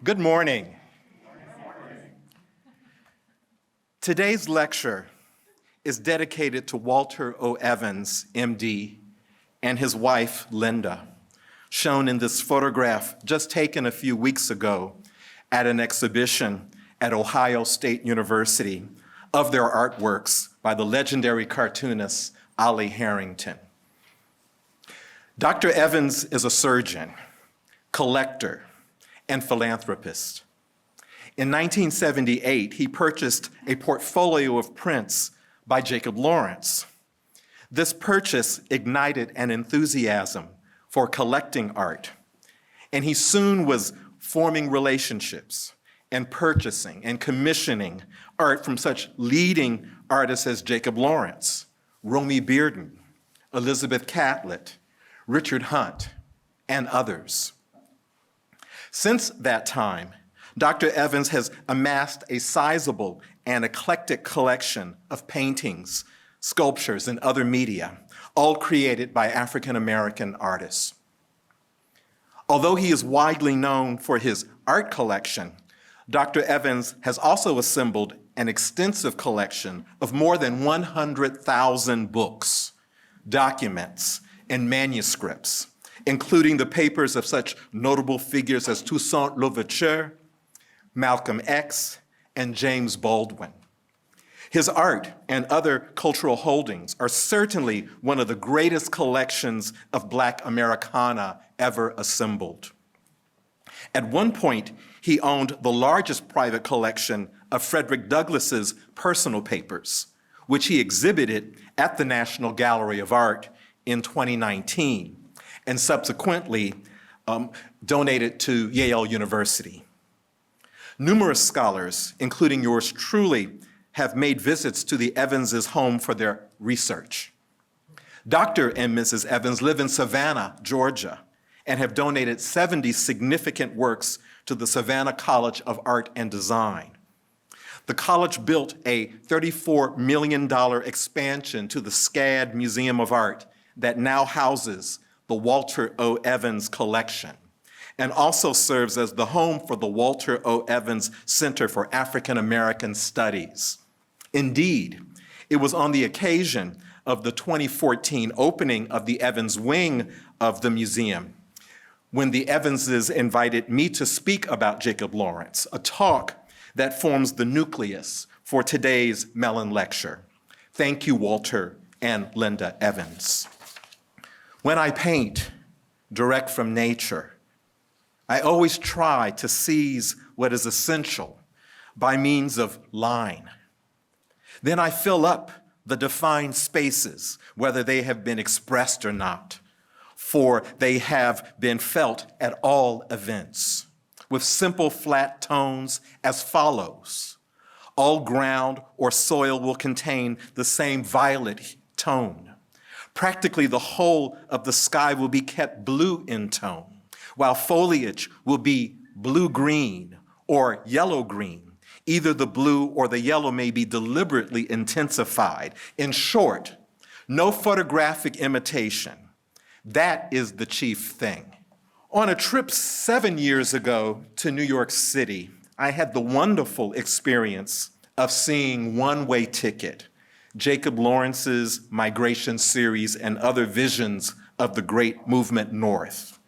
Good morning. Today's lecture is dedicated to Walter O. Evans, MD, and his wife, Linda, shown in this photograph just taken a few weeks ago at an exhibition at Ohio State University of their artworks by the legendary cartoonist Ollie Harrington. Dr. Evans is a surgeon, collector, and philanthropist. In 1978, he purchased a portfolio of prints by Jacob Lawrence. This purchase ignited an enthusiasm for collecting art, and he soon was forming relationships and purchasing and commissioning art from such leading artists as Jacob Lawrence, Romie Bearden, Elizabeth Catlett, Richard Hunt, and others. Since that time, Dr. Evans has amassed a sizable and eclectic collection of paintings, sculptures, and other media, all created by African American artists. Although he is widely known for his art collection, Dr. Evans has also assembled an extensive collection of more than 100,000 books, documents, and manuscripts, including the papers of such notable figures as Toussaint Louverture, Malcolm X, and James Baldwin. His art and other cultural holdings are certainly one of the greatest collections of Black Americana ever assembled. At one point, he owned the largest private collection of Frederick Douglass's personal papers, which he exhibited at the National Gallery of Art in 2019, and subsequently donated to Yale University. Numerous scholars, including yours truly, have made visits to the Evanses' home for their research. Dr. and Mrs. Evans live in Savannah, Georgia, and have donated 70 significant works to the Savannah College of Art and Design. The college built a $34 million expansion to the SCAD Museum of Art that now houses the Walter O. Evans collection, and also serves as the home for the Walter O. Evans Center for African American Studies. Indeed, it was on the occasion of the 2014 opening of the Evans wing of the museum when the Evanses invited me to speak about Jacob Lawrence, a talk that forms the nucleus for today's Mellon Lecture. Thank you, Walter and Linda Evans. When I paint direct from nature, I always try to seize what is essential by means of line. Then I fill up the defined spaces, whether they have been expressed or not, for they have been felt at all events, with simple flat tones as follows. All ground or soil will contain the same violet tone. Practically the whole of the sky will be kept blue in tone, while foliage will be blue-green or yellow-green. Either the blue or the yellow may be deliberately intensified. In short, no photographic imitation. That is the chief thing. On a trip 7 years ago to New York City, I had the wonderful experience of seeing One Way Ticket, Jacob Lawrence's migration series, and other visions of the great movement north.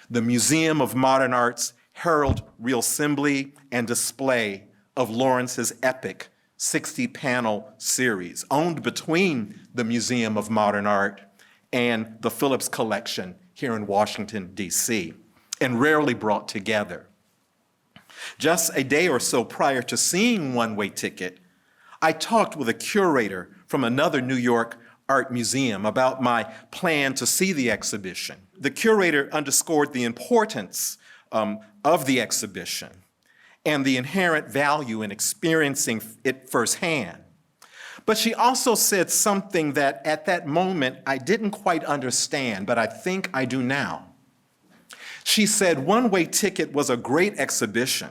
The Museum of Modern Art's Herald Real Assembly and display of Lawrence's epic 60-panel series, owned between the Museum of Modern Art and the Phillips Collection here in Washington, D.C., and rarely brought together. Just a day or so prior to seeing One Way Ticket, I talked with a curator from another New York art museum about my plan to see the exhibition. The curator underscored the importance of the exhibition and the inherent value in experiencing it firsthand. But she also said something that at that moment I didn't quite understand, but I think I do now. She said One Way Ticket was a great exhibition,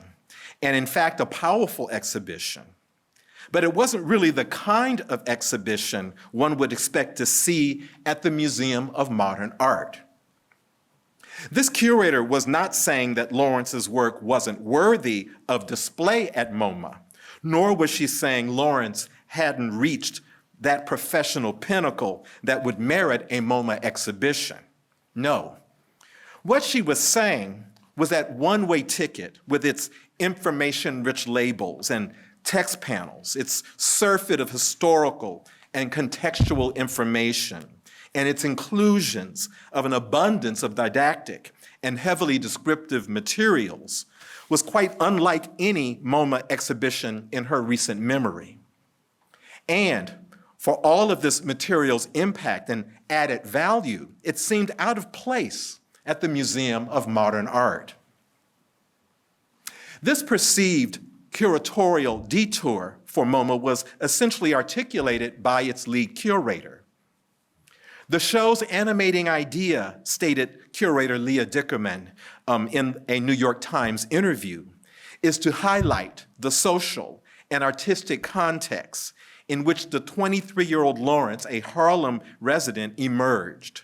and in fact a powerful exhibition. But it wasn't really the kind of exhibition one would expect to see at the Museum of Modern Art. This curator was not saying that Lawrence's work wasn't worthy of display at MoMA, nor was she saying Lawrence hadn't reached that professional pinnacle that would merit a MoMA exhibition. No. What she was saying was that one-way ticket, with its information-rich labels and text panels, its surfeit of historical and contextual information, and its inclusions of an abundance of didactic and heavily descriptive materials, was quite unlike any MoMA exhibition in her recent memory. And for all of this material's impact and added value, it seemed out of place at the Museum of Modern Art. This perceived curatorial detour for MoMA was essentially articulated by its lead curator. The show's animating idea, stated curator Leah Dickerman in a New York Times interview, is to highlight the social and artistic context in which the 23-year-old Lawrence, a Harlem resident, emerged.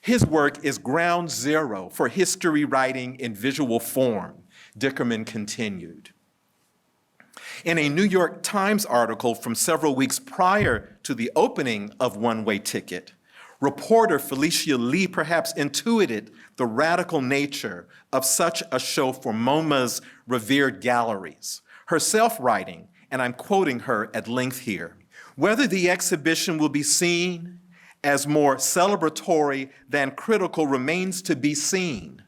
His work is ground zero for history writing in visual form, Dickerman continued. In a New York Times article from several weeks prior to the opening of One Way Ticket, reporter Felicia Lee perhaps intuited the radical nature of such a show for MoMA's revered galleries, herself writing, and I'm quoting her at length here, "Whether the exhibition will be seen as more celebratory than critical remains to be seen."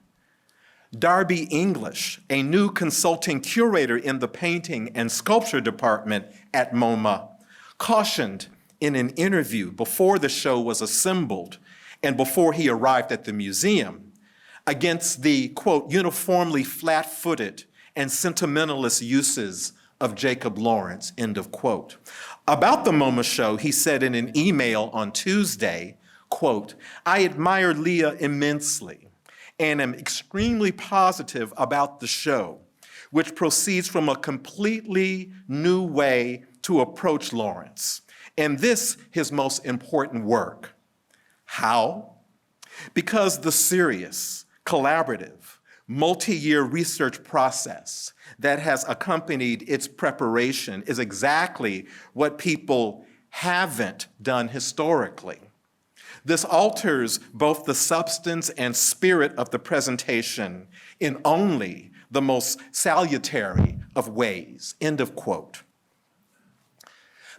Darby English, a new consulting curator in the painting and sculpture department at MoMA, cautioned in an interview before the show was assembled and before he arrived at the museum against the, quote, uniformly flat-footed and sentimentalist uses of Jacob Lawrence, end of quote. About the MoMA show, he said in an email on Tuesday, quote, "I admire Leah immensely and am extremely positive about the show, which proceeds from a completely new way to approach Lawrence, and this his most important work." How? Because the serious, collaborative, multi-year research process that has accompanied its preparation is exactly what people haven't done historically. This alters both the substance and spirit of the presentation in only the most salutary of ways, end of quote.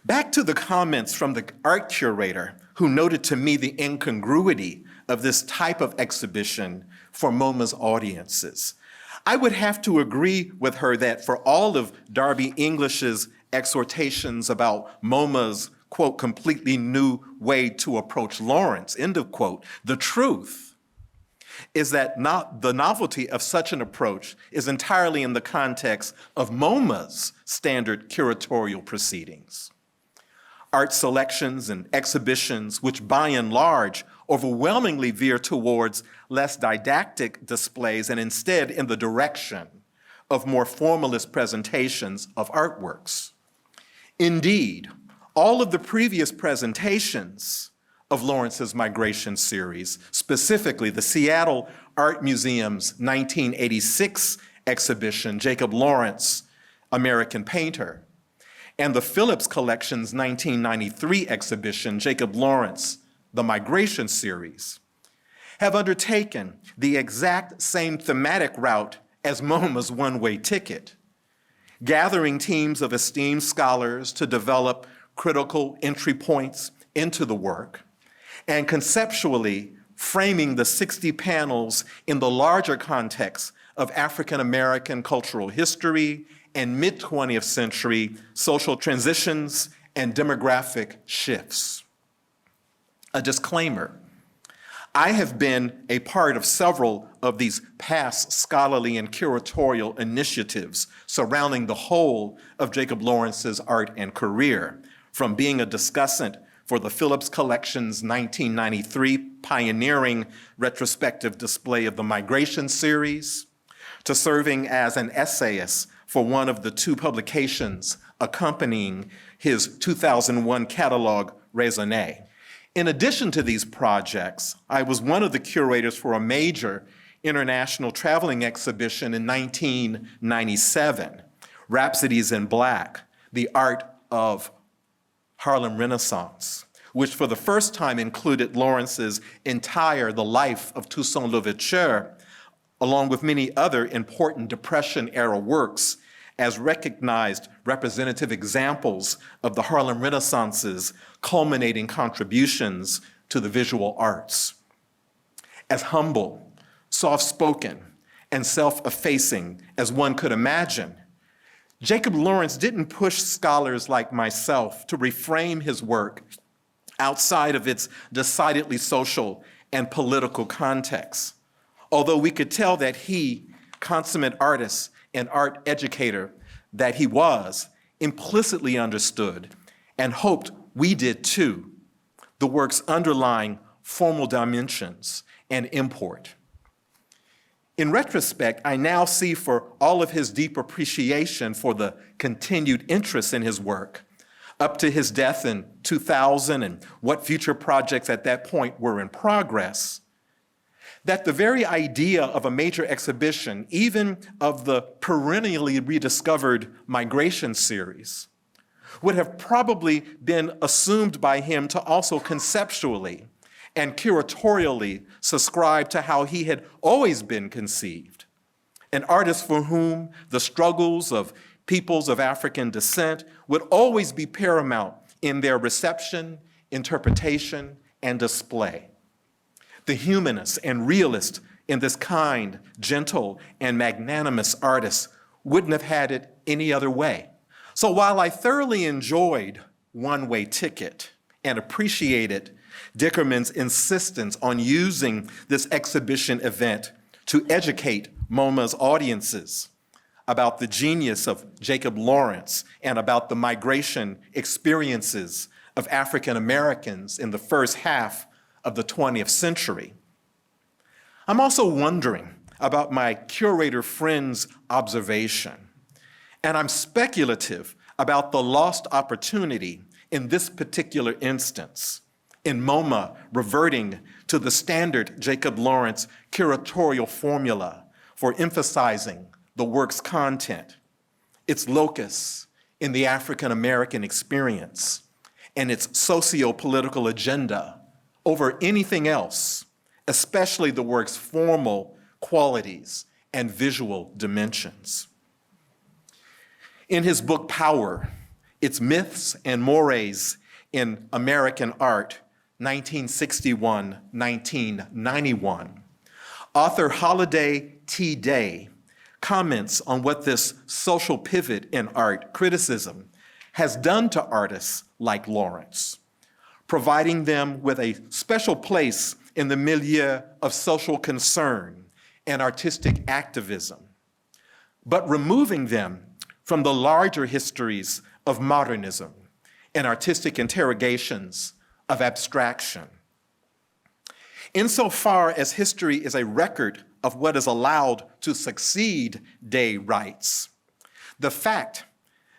Back to the comments from the art curator who noted to me the incongruity of this type of exhibition for MoMA's audiences. I would have to agree with her that for all of Darby English's exhortations about MoMA's, quote, completely new way to approach Lawrence, end of quote, the truth is that the novelty of such an approach is entirely in the context of MoMA's standard curatorial proceedings. Art selections and exhibitions, which by and large overwhelmingly veer towards less didactic displays and instead in the direction of more formalist presentations of artworks. Indeed, all of the previous presentations of Lawrence's migration series, specifically the Seattle Art Museum's 1986 exhibition, Jacob Lawrence, American Painter, and the Phillips Collection's 1993 exhibition, Jacob Lawrence, the Migration Series, have undertaken the exact same thematic route as MoMA's One Way Ticket, gathering teams of esteemed scholars to develop critical entry points into the work, and conceptually framing the 60 panels in the larger context of African American cultural history and mid-20th century social transitions and demographic shifts. A disclaimer, I have been a part of several of these past scholarly and curatorial initiatives surrounding the whole of Jacob Lawrence's art and career, from being a discussant for the Phillips Collection's 1993 pioneering retrospective display of the Migration Series, to serving as an essayist for one of the two publications accompanying his 2001 catalog, Raisonné. In addition to these projects, I was one of the curators for a major International Traveling Exhibition in 1997, Rhapsodies in Black, The Art of Harlem Renaissance, which for the first time included Lawrence's entire The Life of Toussaint Louverture, along with many other important Depression-era works as recognized representative examples of the Harlem Renaissance's culminating contributions to the visual arts. As humble, soft-spoken, and self-effacing as one could imagine, Jacob Lawrence didn't push scholars like myself to reframe his work outside of its decidedly social and political context, although we could tell that he, consummate artist and art educator that he was, implicitly understood and hoped we did too, the work's underlying formal dimensions and import. In retrospect, I now see, for all of his deep appreciation for the continued interest in his work, up to his death in 2000 and what future projects at that point were in progress, that the very idea of a major exhibition, even of the perennially rediscovered Migration series, would have probably been assumed by him to also conceptually and curatorially subscribe to how he had always been conceived, an artist for whom the struggles of peoples of African descent would always be paramount in their reception, interpretation, and display. The humanist and realist in this kind, gentle, and magnanimous artist wouldn't have had it any other way. So while I thoroughly enjoyed One Way Ticket and appreciated Dickerman's insistence on using this exhibition event to educate MoMA's audiences about the genius of Jacob Lawrence and about the migration experiences of African Americans in the first half of the 20th century, I'm also wondering about my curator friend's observation, and I'm speculative about the lost opportunity in this particular instance, in MoMA reverting to the standard Jacob Lawrence curatorial formula for emphasizing the work's content, its locus in the African American experience, and its socio-political agenda over anything else, especially the work's formal qualities and visual dimensions. In his book, Power, Its Myths and Mores in American Art, 1961-1991, author Holiday T. Day comments on what this social pivot in art criticism has done to artists like Lawrence, providing them with a special place in the milieu of social concern and artistic activism, but removing them from the larger histories of modernism and artistic interrogations of abstraction. Insofar as history is a record of what is allowed to succeed, Day writes, the fact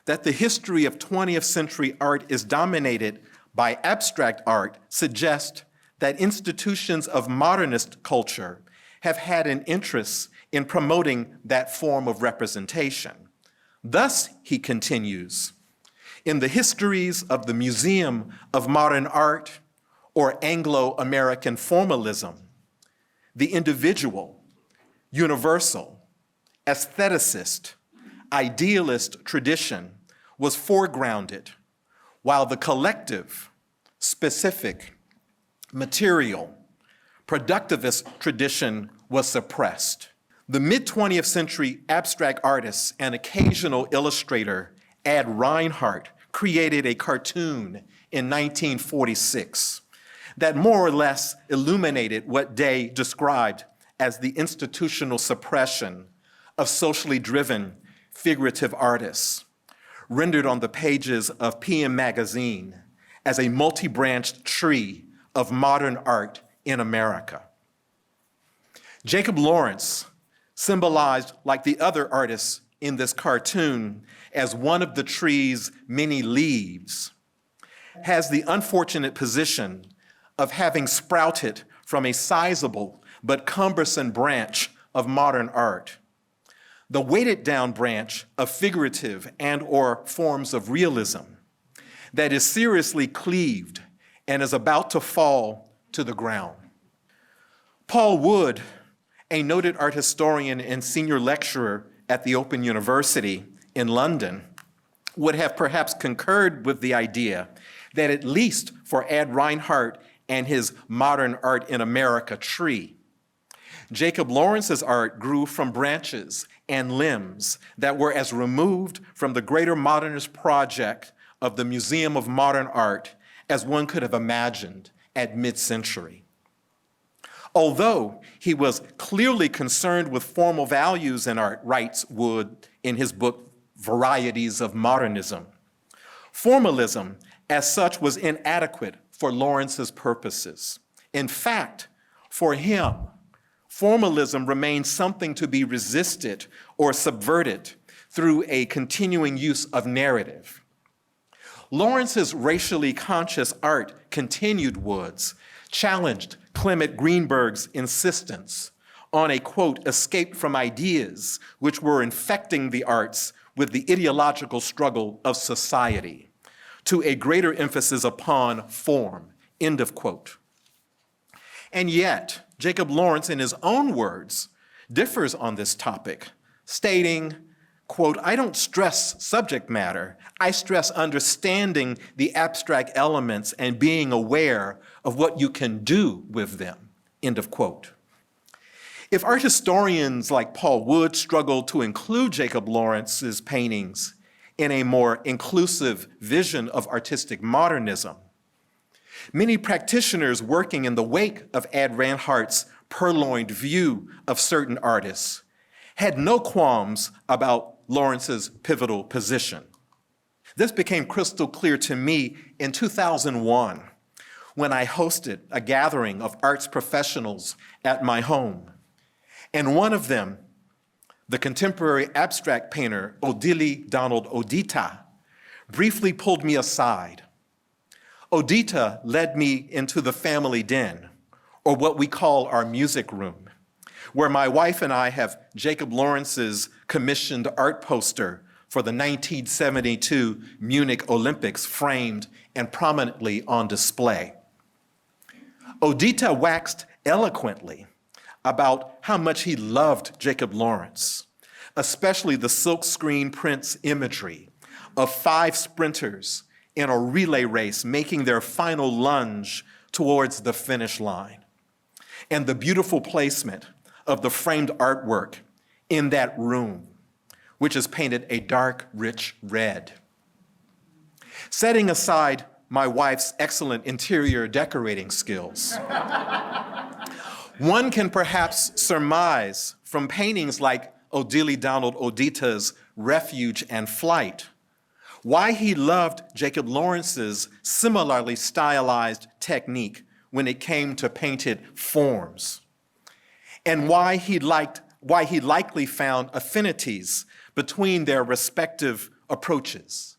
that the history of 20th century art is dominated by abstract art suggests that institutions of modernist culture have had an interest in promoting that form of representation. Thus, he continues, in the histories of the Museum of Modern Art or Anglo-American formalism, the individual, universal, aestheticist, idealist tradition was foregrounded, while the collective, specific, material, productivist tradition was suppressed. The mid-20th century abstract artist and occasional illustrator Ad Reinhardt created a cartoon in 1946 that more or less illuminated what Day described as the institutional suppression of socially driven figurative artists, rendered on the pages of PM Magazine as a multi-branched tree of modern art in America. Jacob Lawrence, symbolized like the other artists in this cartoon as one of the tree's many leaves, has the unfortunate position of having sprouted from a sizable but cumbersome branch of modern art. The weighted down branch of figurative and or forms of realism that is seriously cleaved and is about to fall to the ground. Paul Wood, a noted art historian and senior lecturer at the Open University in London, would have perhaps concurred with the idea that at least for Ad Reinhardt and his Modern Art in America tree, Jacob Lawrence's art grew from branches and limbs that were as removed from the greater modernist project of the Museum of Modern Art as one could have imagined at mid-century. Although he was clearly concerned with formal values in art, writes Wood in his book, Varieties of Modernism, formalism as such was inadequate for Lawrence's purposes. In fact, for him, formalism remained something to be resisted or subverted through a continuing use of narrative. Lawrence's racially conscious art, continued Woods, challenged Clement Greenberg's insistence on a, quote, escape from ideas which were infecting the arts with the ideological struggle of society, to a greater emphasis upon form, end of quote. And yet, Jacob Lawrence, in his own words, differs on this topic, stating, quote, I don't stress subject matter, I stress understanding the abstract elements and being aware of what you can do with them, end of quote. If art historians like Paul Wood struggle to include Jacob Lawrence's paintings in a more inclusive vision of artistic modernism, many practitioners working in the wake of Ad Reinhardt's purloined view of certain artists had no qualms about Lawrence's pivotal position. This became crystal clear to me in 2001 when I hosted a gathering of arts professionals at my home. And one of them, the contemporary abstract painter Odili Donald Odita, briefly pulled me aside. Odita led me into the family den, or what we call our music room, where my wife and I have Jacob Lawrence's commissioned art poster for the 1972 Munich Olympics framed and prominently on display. Odita waxed eloquently about how much he loved Jacob Lawrence, especially the silkscreen prints imagery of 5 sprinters in a relay race making their final lunge towards the finish line, and the beautiful placement of the framed artwork in that room, which is painted a dark, rich red. Setting aside my wife's excellent interior decorating skills, one can perhaps surmise from paintings like Odili Donald Odita's Refuge and Flight why he loved Jacob Lawrence's similarly stylized technique when it came to painted forms, and why he likely found affinities between their respective approaches,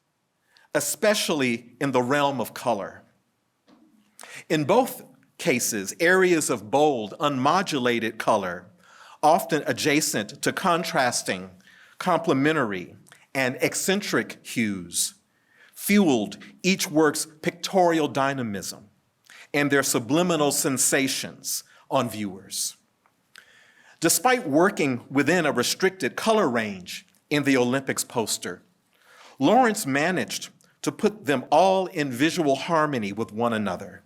especially in the realm of color. In both cases, areas of bold, unmodulated color, often adjacent to contrasting, complementary, and eccentric hues, fueled each work's pictorial dynamism and their subliminal sensations on viewers. Despite working within a restricted color range in the Olympics poster, Lawrence managed to put them all in visual harmony with one another,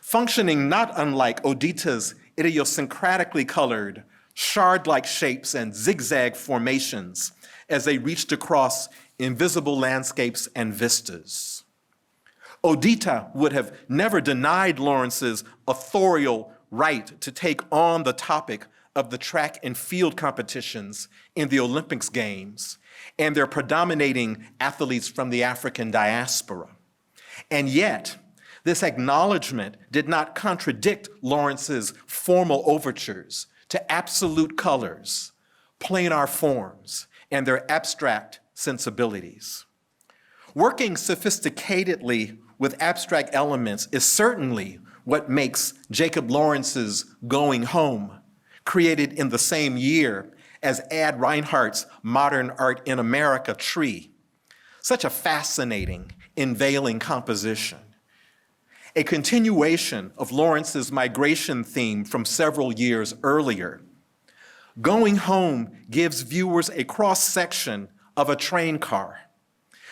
functioning not unlike Odita's idiosyncratically colored, shard-like shapes and zigzag formations as they reached across invisible landscapes and vistas. Odita would have never denied Lawrence's authorial right to take on the topic of the track and field competitions in the Olympics Games and their predominating athletes from the African diaspora. And yet, this acknowledgement did not contradict Lawrence's formal overtures to absolute colors, planar forms, and their abstract sensibilities. Working sophisticatedly with abstract elements is certainly what makes Jacob Lawrence's Going Home created in the same year as Ad Reinhardt's Modern Art in America Tree. Such a fascinating, unveiling composition. A continuation of Lawrence's migration theme from several years earlier. Going Home gives viewers a cross-section of a train car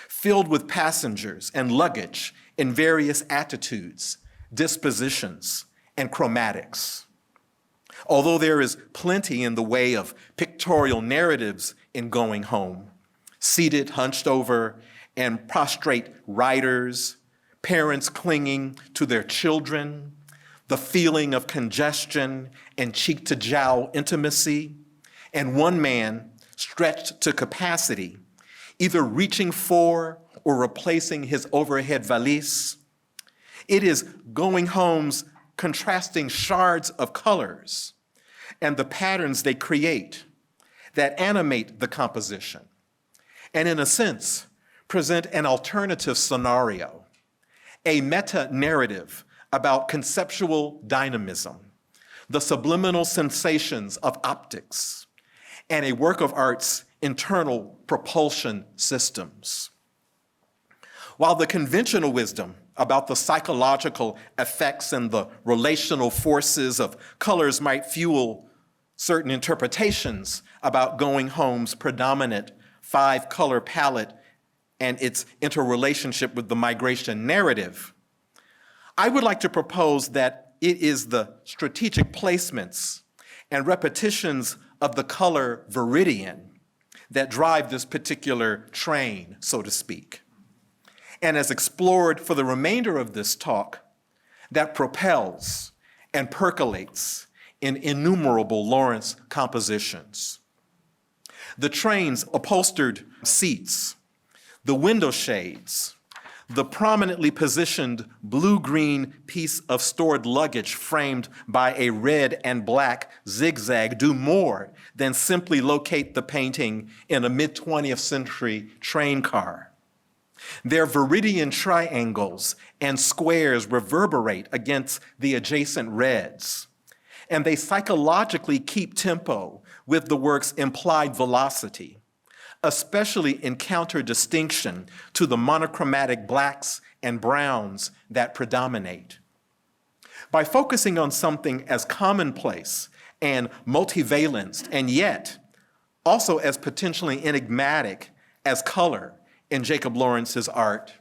filled with passengers and luggage in various attitudes, dispositions, and chromatics. Although there is plenty in the way of pictorial narratives in Going Home, seated, hunched over, and prostrate riders, parents clinging to their children, the feeling of congestion and cheek-to-jowl intimacy, and one man stretched to capacity, either reaching for or replacing his overhead valise. It is Going Home's contrasting shards of colors and the patterns they create that animate the composition, and in a sense, present an alternative scenario, a meta-narrative about conceptual dynamism, the subliminal sensations of optics, and a work of art's internal propulsion systems. While the conventional wisdom about the psychological effects and the relational forces of colors might fuel certain interpretations about Going Home's predominant 5-color palette and its interrelationship with the migration narrative, I would like to propose that it is the strategic placements and repetitions of the color viridian that drive this particular train, so to speak, and as explored for the remainder of this talk, that propels and percolates in innumerable Lawrence compositions. The train's upholstered seats, the window shades, the prominently positioned blue-green piece of stored luggage framed by a red and black zigzag do more than simply locate the painting in a mid-20th century train car. Their viridian triangles and squares reverberate against the adjacent reds, and they psychologically keep tempo with the work's implied velocity, especially in counter-distinction to the monochromatic blacks and browns that predominate. By focusing on something as commonplace and multivalenced, and yet also as potentially enigmatic as color in Jacob Lawrence's art,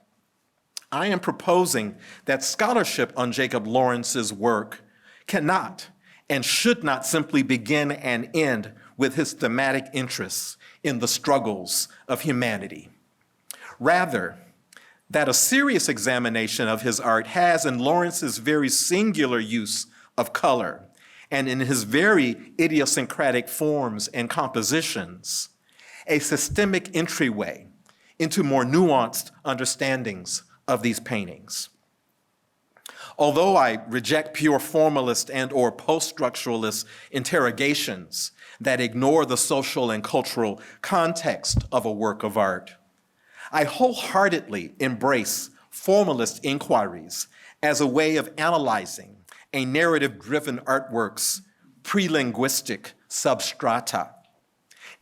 I am proposing that scholarship on Jacob Lawrence's work cannot and should not simply begin and end with his thematic interests in the struggles of humanity. Rather, that a serious examination of his art has, in Lawrence's very singular use of color and in his very idiosyncratic forms and compositions, a systemic entryway into more nuanced understandings of these paintings. Although I reject pure formalist and/or post-structuralist interrogations that ignore the social and cultural context of a work of art, I wholeheartedly embrace formalist inquiries as a way of analyzing a narrative-driven artwork's pre-linguistic substrata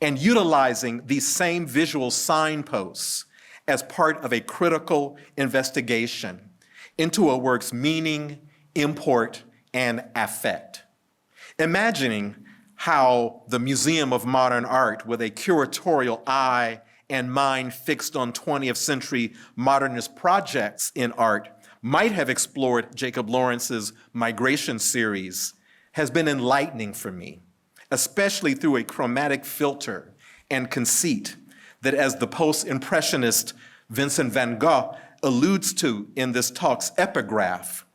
and utilizing these same visual signposts as part of a critical investigation into a work's meaning, import, and affect. Imagining how the Museum of Modern Art, with a curatorial eye and mind fixed on 20th century modernist projects in art, might have explored Jacob Lawrence's migration series has been enlightening for me, especially through a chromatic filter and conceit that, as the post-impressionist Vincent van Gogh alludes to in this talk's epigraph,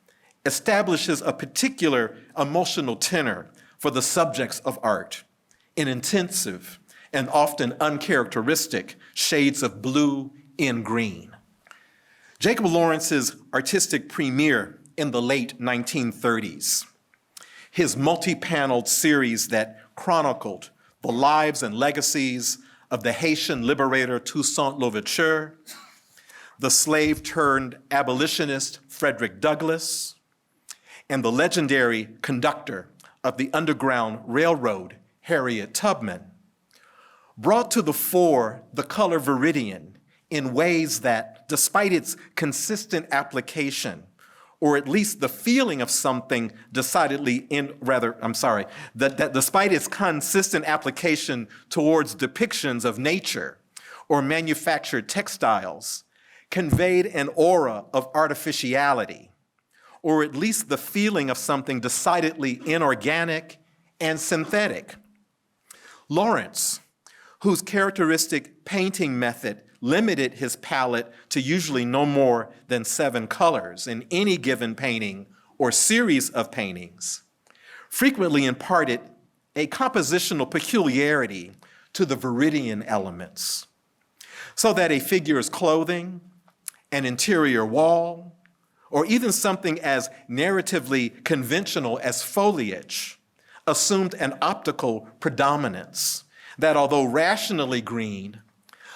establishes a particular emotional tenor for the subjects of art in intensive and often uncharacteristic shades of blue and green. Jacob Lawrence's artistic premiere in the late 1930s, his multi-paneled series that chronicled the lives and legacies of the Haitian liberator Toussaint Louverture, the slave-turned-abolitionist Frederick Douglass, and the legendary conductor of the Underground Railroad, Harriet Tubman, brought to the fore the color viridian in ways that, despite its consistent application, or at least the feeling of something decidedly that despite its consistent application towards depictions of nature or manufactured textiles, conveyed an aura of artificiality, or at least the feeling of something decidedly inorganic and synthetic. Lawrence, whose characteristic painting method limited his palette to usually no more than 7 colors in any given painting or series of paintings, frequently imparted a compositional peculiarity to the viridian elements, so that a figure's clothing, an interior wall, or even something as narratively conventional as foliage assumed an optical predominance that, although rationally green,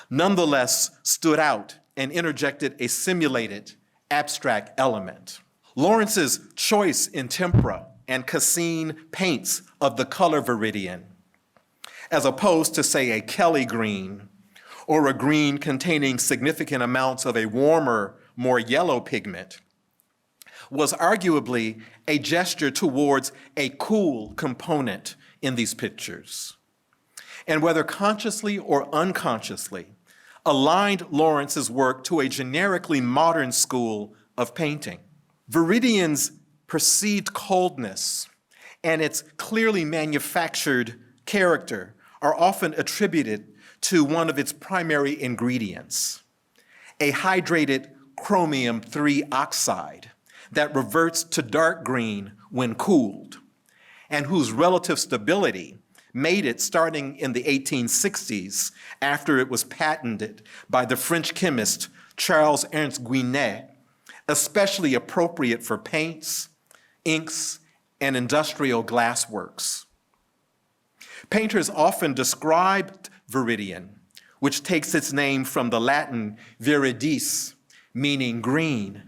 nonetheless stood out and interjected a simulated abstract element. Lawrence's choice in tempera and cassine paints of the color viridian, as opposed to, say, a Kelly green or a green containing significant amounts of a warmer, more yellow pigment, was arguably a gesture towards a cool component in these pictures. And whether consciously or unconsciously, aligned Lawrence's work to a generically modern school of painting. Viridian's perceived coldness and its clearly manufactured character are often attributed to one of its primary ingredients, a hydrated chromium-3 oxide that reverts to dark green when cooled, and whose relative stability made it, starting in the 1860s, after it was patented by the French chemist Charles-Ernst Guinet, especially appropriate for paints, inks, and industrial glassworks. Painters often described viridian, which takes its name from the Latin viridis, meaning green,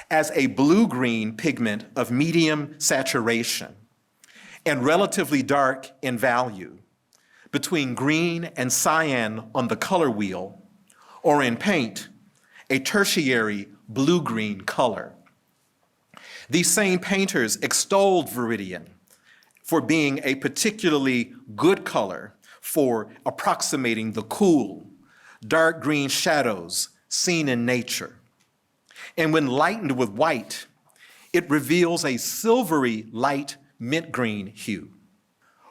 as a blue-green pigment of medium saturation and relatively dark in value, between green and cyan on the color wheel, or in paint, a tertiary blue-green color. These same painters extolled viridian for being a particularly good color for approximating the cool, dark green shadows seen in nature. And when lightened with white, it reveals a silvery light mint green hue.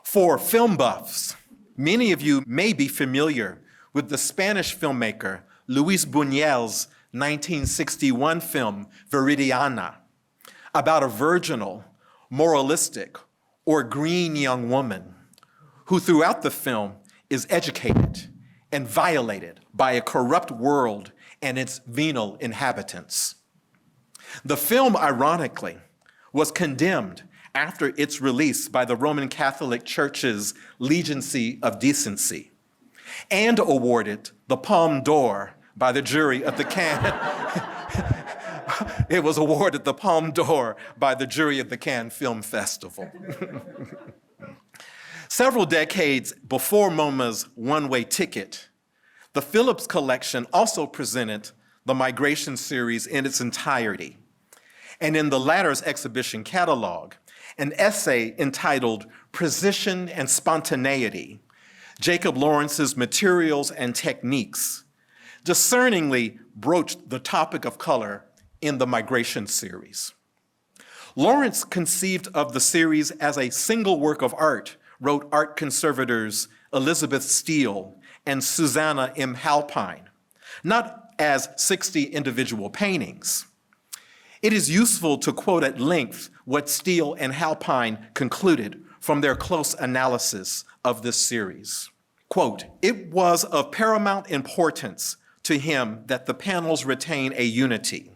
For film buffs, many of you may be familiar with the Spanish filmmaker Luis Buñuel's 1961 film Viridiana, about a virginal, moralistic, or green young woman who throughout the film is educated and violated by a corrupt world and its venal inhabitants. The film, ironically, was condemned after its release by the Roman Catholic Church's Legacy of Decency, and awarded the Palme d'Or by the jury of the Cannes. It was awarded the Palme d'Or by the jury of the Cannes Film Festival. Several decades before MoMA's One-Way Ticket, the Phillips Collection also presented the Migration series in its entirety. And in the latter's exhibition catalog, an essay entitled Precision and Spontaneity, Jacob Lawrence's Materials and Techniques, discerningly broached the topic of color in the Migration series. Lawrence conceived of the series as a single work of art, wrote art conservators Elizabeth Steele and Susanna M. Halpine, not as 60 individual paintings. It is useful to quote at length what Steele and Halpine concluded from their close analysis of this series. Quote, "It was of paramount importance to him that the panels retain a unity,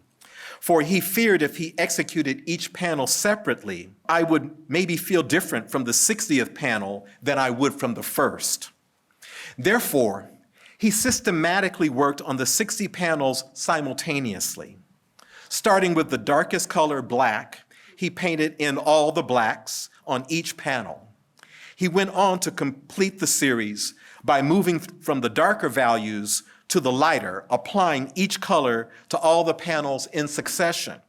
for he feared if he executed each panel separately, I would maybe feel different from the 60th panel than I would from the first. Therefore, he systematically worked on the 60 panels simultaneously. Starting with the darkest color, black, he painted in all the blacks on each panel. He went on to complete the series by moving from the darker values to the lighter, applying each color to all the panels in succession.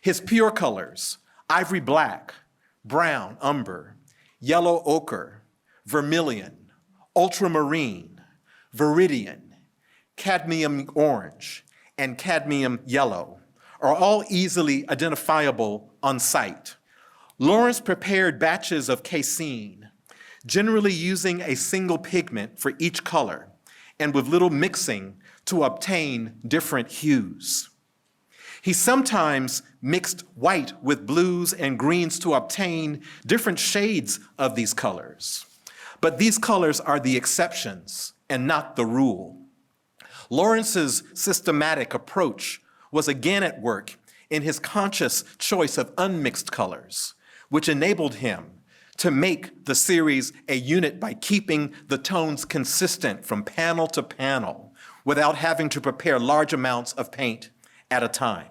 His pure colors, ivory black, brown umber, yellow ochre, vermilion, ultramarine, viridian, cadmium orange, and cadmium yellow, are all easily identifiable on sight. Lawrence prepared batches of casein, generally using a single pigment for each color, and with little mixing to obtain different hues. He sometimes mixed white with blues and greens to obtain different shades of these colors. But these colors are the exceptions and not the rule. Lawrence's systematic approach was again at work in his conscious choice of unmixed colors, which enabled him to make the series a unit by keeping the tones consistent from panel to panel without having to prepare large amounts of paint at a time.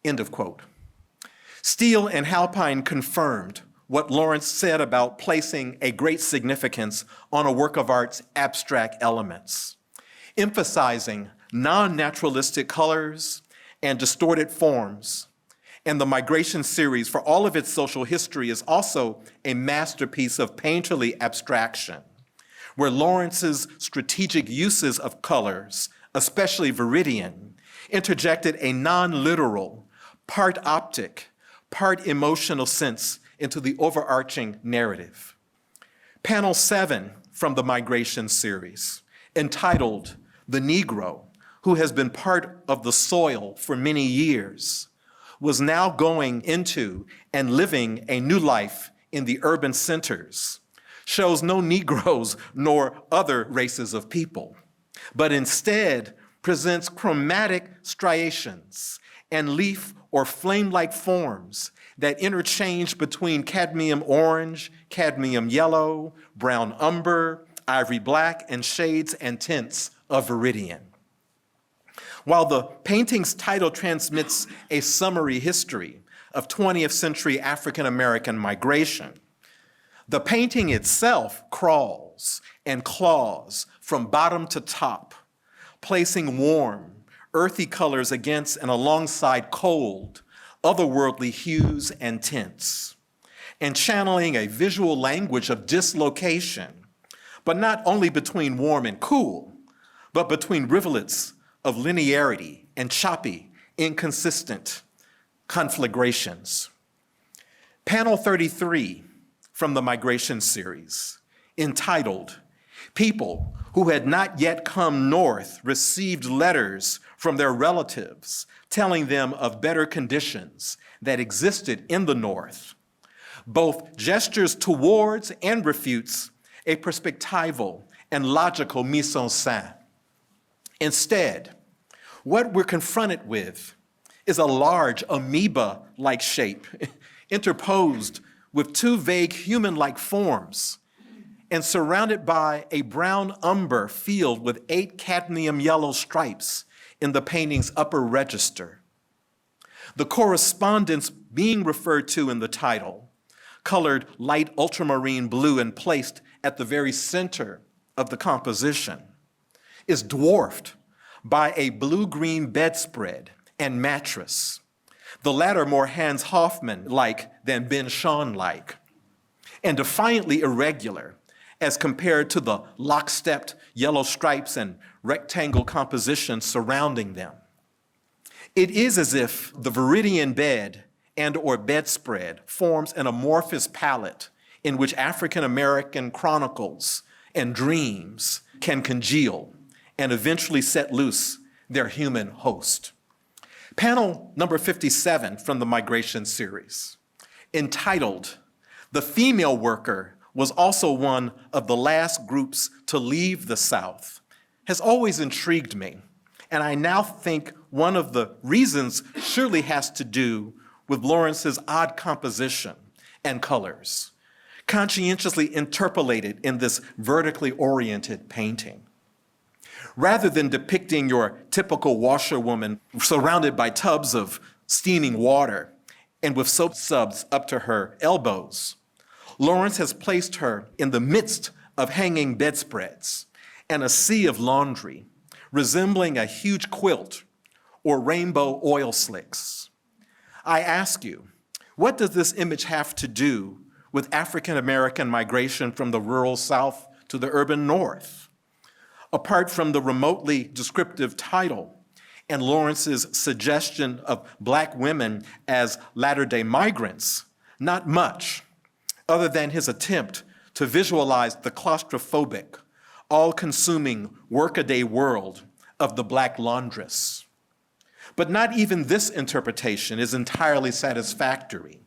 End of quote. Steele and Halpine confirmed what Lawrence said about placing a great significance on a work of art's abstract elements, emphasizing non-naturalistic colors and distorted forms. And the Migration series, for all of its social history, is also a masterpiece of painterly abstraction, where Lawrence's strategic uses of colors, especially viridian, interjected a non-literal, part optic, part emotional sense into the overarching narrative. Panel 7 from the Migration series, entitled "The Negro, who has been part of the soil for many years," was now going into and living a new life in the urban centers, shows no Negroes nor other races of people, but instead presents chromatic striations and leaf or flame-like forms that interchange between cadmium orange, cadmium yellow, brown umber, ivory black, and shades and tints of viridian. While the painting's title transmits a summary history of 20th century African-American migration, the painting itself crawls and claws from bottom to top, placing warm, earthy colors against and alongside cold, otherworldly hues and tints, and channeling a visual language of dislocation, but not only between warm and cool, but between rivulets of linearity and choppy, inconsistent conflagrations. Panel 33 from the Migration series, entitled "People Who Had Not Yet Come North Received Letters from Their Relatives Telling Them of Better Conditions That Existed in the North," both gestures towards and refutes a perspectival and logical mise en scène. Instead, what we're confronted with is a large amoeba-like shape interposed with two vague human-like forms and surrounded by a brown umber field with 8 cadmium yellow stripes in the painting's upper register. The correspondence being referred to in the title, colored light ultramarine blue and placed at the very center of the composition, is dwarfed by a blue-green bedspread and mattress, the latter more Hans Hofmann-like than Ben Shahn-like, and defiantly irregular as compared to the lockstepped yellow stripes and rectangle composition surrounding them. It is as if the viridian bed and or bedspread forms an amorphous palette in which African-American chronicles and dreams can congeal and eventually set loose their human host. Panel number 57 from the Migration series, entitled "The Female Worker Was Also One of the Last Groups to Leave the South," has always intrigued me, and I now think one of the reasons surely has to do with Lawrence's odd composition and colors, conscientiously interpolated in this vertically oriented painting. Rather than depicting your typical washerwoman surrounded by tubs of steaming water and with soap suds up to her elbows, Lawrence has placed her in the midst of hanging bedspreads and a sea of laundry, resembling a huge quilt or rainbow oil slicks. I ask you, what does this image have to do with African American migration from the rural South to the urban North? Apart from the remotely descriptive title and Lawrence's suggestion of Black women as latter-day migrants, not much, other than his attempt to visualize the claustrophobic, all-consuming workaday world of the Black laundress. But not even this interpretation is entirely satisfactory,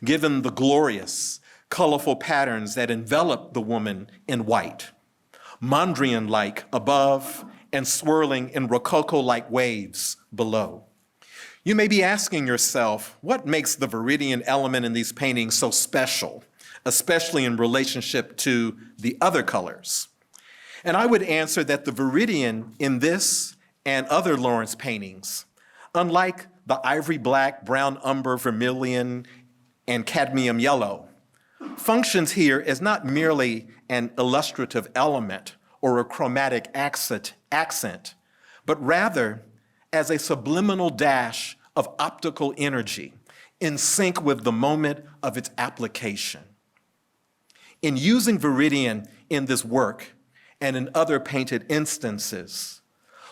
given the glorious, colorful patterns that envelop the woman in white, Mondrian-like above and swirling in Rococo-like waves below. You may be asking yourself, what makes the viridian element in these paintings so special, especially in relationship to the other colors? And I would answer that the viridian in this and other Lawrence paintings, unlike the ivory black, brown umber, vermilion, and cadmium yellow, functions here as not merely an illustrative element or a chromatic accent, but rather as a subliminal dash of optical energy in sync with the moment of its application. In using viridian in this work and in other painted instances,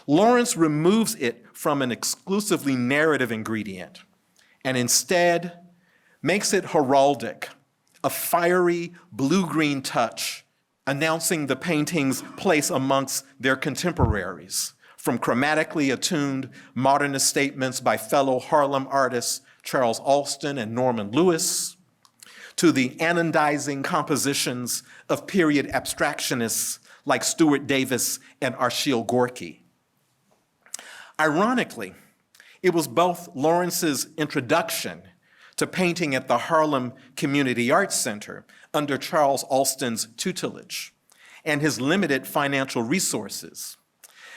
Lawrence removes it from an exclusively narrative ingredient and instead makes it heraldic, a fiery blue-green touch announcing the painting's place amongst their contemporaries, from chromatically attuned modernist statements by fellow Harlem artists Charles Alston and Norman Lewis, to the anodizing compositions of period abstractionists like Stuart Davis and Arshile Gorky. Ironically, it was both Lawrence's introduction to painting at the Harlem Community Arts Center under Charles Alston's tutelage and his limited financial resources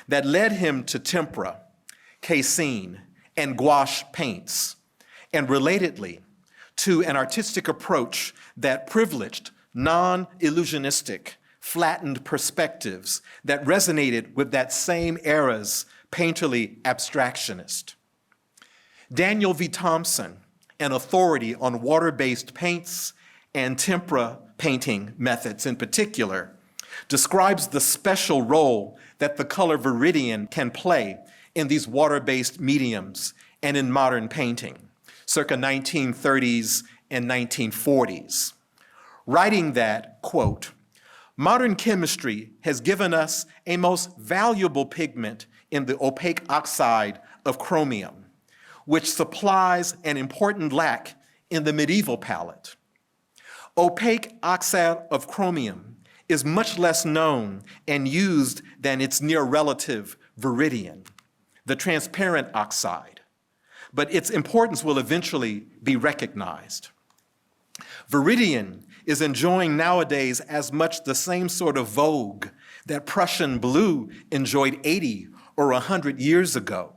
that led him to tempera, cassine, and gouache paints, and relatedly, to an artistic approach that privileged non-illusionistic, flattened perspectives that resonated with that same era's painterly abstractionist. Daniel V. Thompson, an authority on water-based paints and tempera painting methods in particular, describes the special role that the color viridian can play in these water-based mediums and in modern painting, circa 1930s and 1940s, writing that, quote, "Modern chemistry has given us a most valuable pigment in the opaque oxide of chromium, which supplies an important lack in the medieval palette. Opaque oxide of chromium is much less known and used than its near relative viridian, the transparent oxide, but its importance will eventually be recognized. Viridian is enjoying nowadays as much the same sort of vogue that Prussian blue enjoyed 80 or 100 years ago.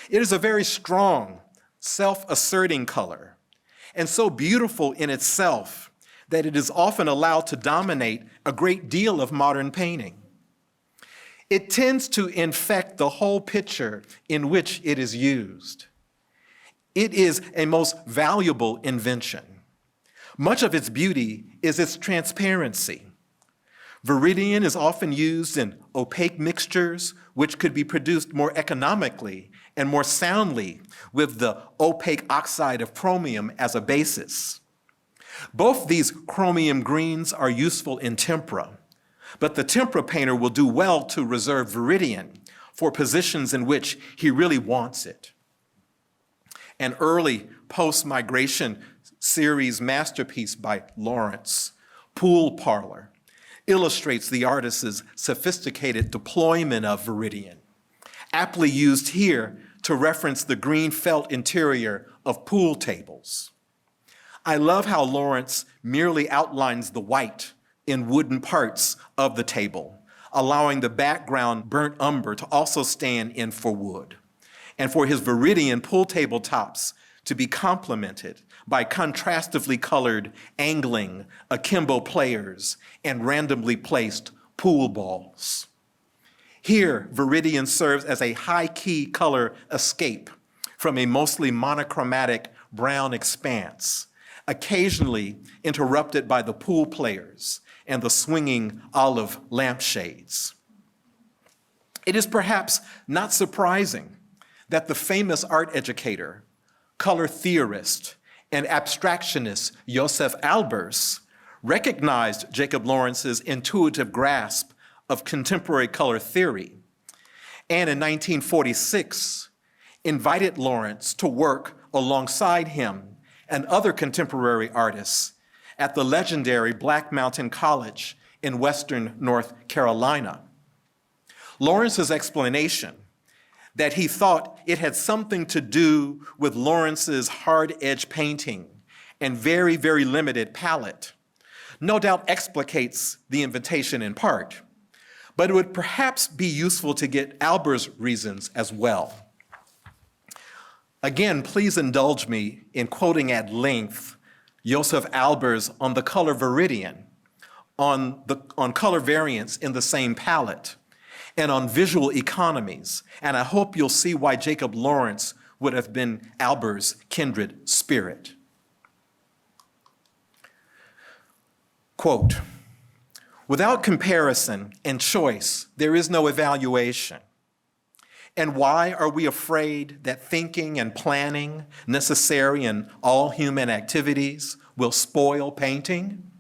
It is a very strong, self-asserting color, and so beautiful in itself that it is often allowed to dominate a great deal of modern painting. It tends to infect the whole picture in which it is used. It is a most valuable invention. Much of its beauty is its transparency. Viridian is often used in opaque mixtures, which could be produced more economically and more soundly with the opaque oxide of chromium as a basis. Both these chromium greens are useful in tempera, but the tempera painter will do well to reserve viridian for positions in which he really wants it. An early post-migration series masterpiece by Lawrence, Pool Parlor, illustrates the artist's sophisticated deployment of viridian, aptly used here to reference the green felt interior of pool tables. I love how Lawrence merely outlines the white in wooden parts of the table, allowing the background burnt umber to also stand in for wood, and for his viridian pool table tops to be complemented by contrastively colored angling akimbo players and randomly placed pool balls. Here, Viridian serves as a high-key color escape from a mostly monochromatic brown expanse, occasionally interrupted by the pool players and the swinging olive lampshades. It is perhaps not surprising that the famous art educator, color theorist, and abstractionist Josef Albers recognized Jacob Lawrence's intuitive grasp of contemporary color theory, and in 1946 invited Lawrence to work alongside him and other contemporary artists at the legendary Black Mountain College in Western North Carolina. Lawrence's explanation that he thought it had something to do with Lawrence's hard-edge painting and very, very limited palette no doubt explicates the invitation in part, but it would perhaps be useful to get Albers' reasons as well. Again, please indulge me in quoting at length Josef Albers on the color viridian, on color variance in the same palette, and on visual economies, and I hope you'll see why Jacob Lawrence would have been Albers' kindred spirit. Quote, "Without comparison and choice, there is no evaluation. And why are we afraid that thinking and planning necessary in all human activities will spoil painting?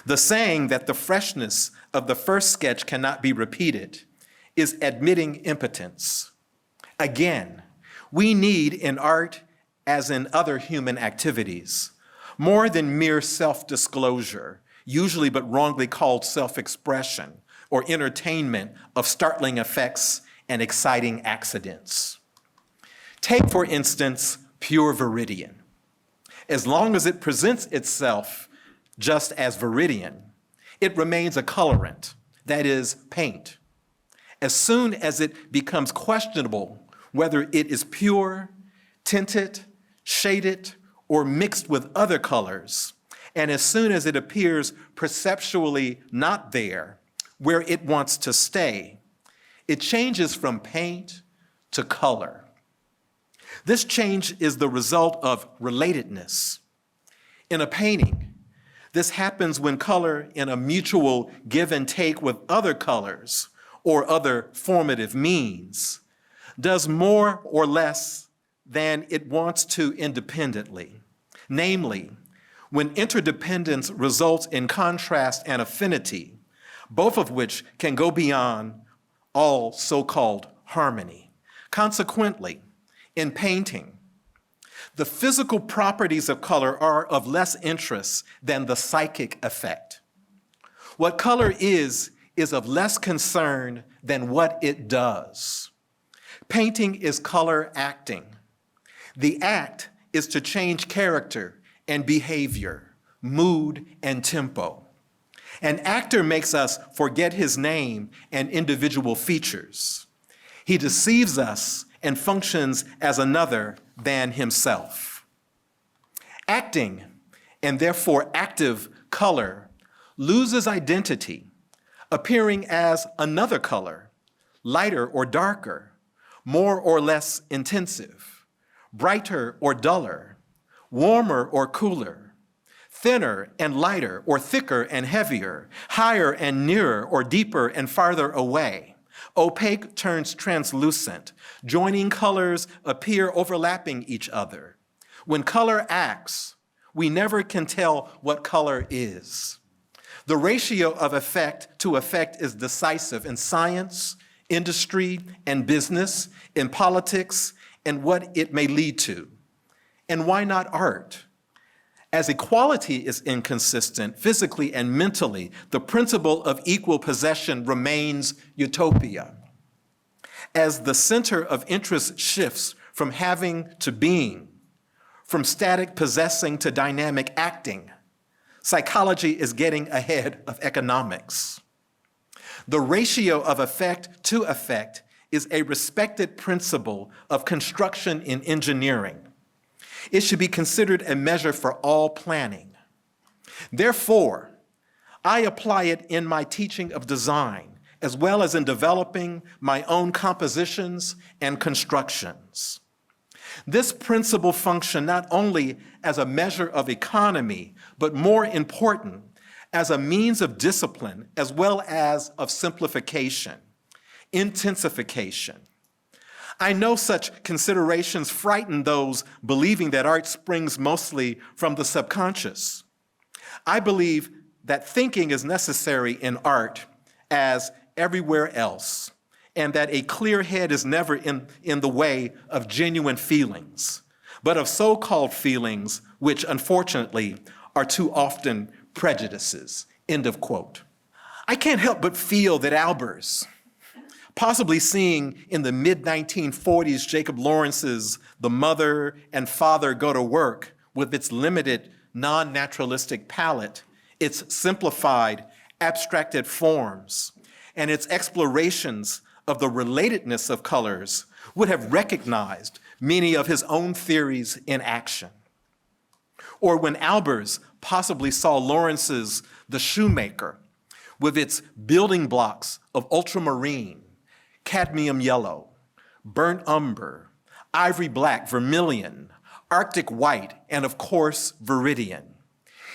The saying that the freshness of the first sketch cannot be repeated is admitting impotence. Again, we need in art, as in other human activities, more than mere self-disclosure, usually but wrongly called self-expression or entertainment of startling effects and exciting accidents. Take, for instance, pure viridian. As long as it presents itself just as viridian, it remains a colorant, that is, paint. As soon as it becomes questionable whether it is pure, tinted, shaded, or mixed with other colors, and as soon as it appears perceptually not there, where it wants to stay, it changes from paint to color. This change is the result of relatedness. In a painting, this happens when color, in a mutual give and take with other colors or other formative means, does more or less than it wants to independently. Namely, when interdependence results in contrast and affinity, both of which can go beyond all so-called harmony. Consequently, in painting, the physical properties of color are of less interest than the psychic effect. What color is of less concern than what it does. Painting is color acting. The act is to change character and behavior, mood and tempo. An actor makes us forget his name and individual features. He deceives us and functions as another than himself. Acting, and therefore active color, loses identity, appearing as another color, lighter or darker, more or less intensive, brighter or duller, warmer or cooler, thinner and lighter or thicker and heavier, higher and nearer or deeper and farther away. Opaque turns translucent. Joining colors appear overlapping each other. When color acts, we never can tell what color is. The ratio of effect to effect is decisive in science, industry, and business, in politics, and what it may lead to. And why not art? As equality is inconsistent physically and mentally, the principle of equal possession remains utopia. As the center of interest shifts from having to being, from static possessing to dynamic acting, psychology is getting ahead of economics. The ratio of effect to effect is a respected principle of construction in engineering. It should be considered a measure for all planning. Therefore, I apply it in my teaching of design, as well as in developing my own compositions and constructions. This principle functions not only as a measure of economy, but more important, as a means of discipline, as well as of simplification, intensification. I know such considerations frighten those believing that art springs mostly from the subconscious. I believe that thinking is necessary in art as everywhere else, and that a clear head is never in the way of genuine feelings, but of so-called feelings, which unfortunately are too often prejudices, end of quote. I can't help but feel that Albers, possibly seeing in the mid-1940s Jacob Lawrence's The Mother and Father Go to Work with its limited non-naturalistic palette, its simplified, abstracted forms, and its explorations of the relatedness of colors, would have recognized many of his own theories in action. Or when Albers possibly saw Lawrence's The Shoemaker with its building blocks of ultramarine, cadmium yellow, burnt umber, ivory black, vermilion, Arctic white, and of course, viridian.